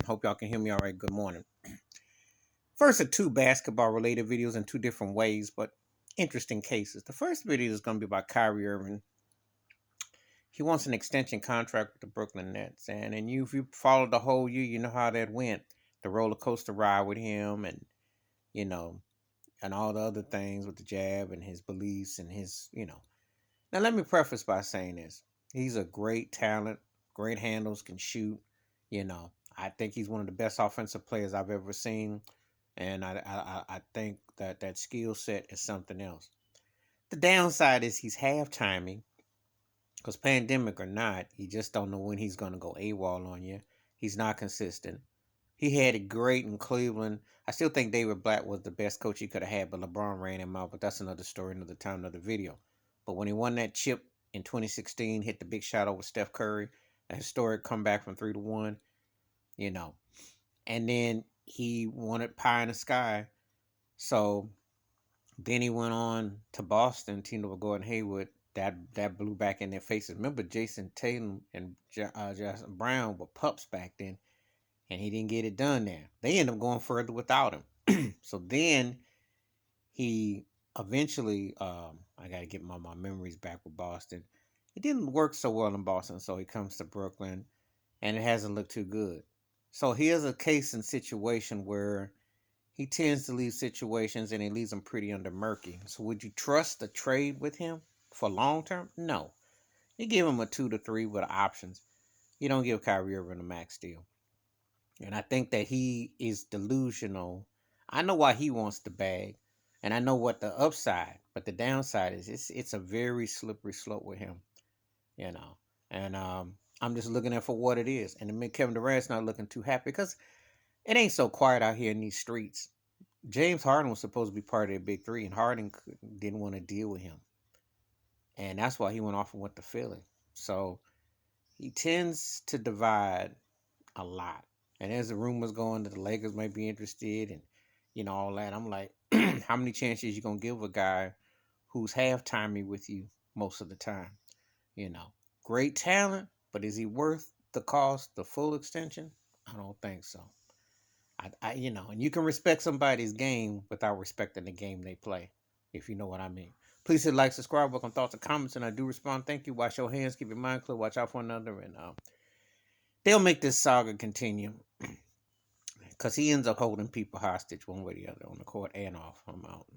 Hope y'all can hear me all right. Good morning. First are two basketball related videos in two different ways, but interesting cases. The first video is going to be about Kyrie Irving. He wants an extension contract with the Brooklyn Nets. If you followed the whole year, you know how that went. The roller coaster ride with him you know, and all the other things with the jab and his beliefs and Now, let me preface by saying this. He's a great talent, great handles, can shoot. I think he's one of the best offensive players I've ever seen. And I think that skill set is something else. The downside is he's half-timing because pandemic or not, you just don't know when he's going to go AWOL on you. He's not consistent. He had it great in Cleveland. I still think David Black was the best coach he could have had, but LeBron ran him out. But that's another story, another time, another video. But when he won that chip in 2016, hit the big shot over Steph Curry, a historic comeback from 3-1, you know. And then he wanted pie in the sky. So then he went on to Boston, teamed up with Gordon Hayward. That blew back in their faces. Remember, Jason Tatum and Jason Brown were pups back then, and he didn't get it done there. They ended up going further without him. So then he eventually, I got to get my memories back with Boston. It didn't work so well in Boston, so he comes to Brooklyn, and it hasn't looked too good. So here's a case and situation where he tends to leave situations and he leaves them pretty under murky. So would you trust a trade with him for long term? No. You give him a 2 to 3 with options. You don't give Kyrie Irving a max deal. And I think that he is delusional. I know why he wants the bag, and I know what the upside, but the downside is it's a very slippery slope with him, you know. And I'm just looking at for what it is. And Kevin Durant's not looking too happy because it ain't so quiet out here in these streets. James Harden was supposed to be part of the big three, and Harden didn't want to deal with him, and that's why he went off and went to Philly. So he tends to divide a lot. And there's the rumors going that the Lakers might be interested, and all that. I'm like, how many chances you gonna give a guy who's half timey with you most of the time? You know, great talent, but is he worth the cost, the full extension? I don't think so. And you can respect somebody's game without respecting the game they play, if you know what I mean. Please hit like, subscribe, welcome thoughts and comments, and I do respond. Thank you. Wash your hands, keep your mind clear, watch out for another, and they'll make this saga continue because he ends up holding people hostage one way or the other on the court and off. I'm out.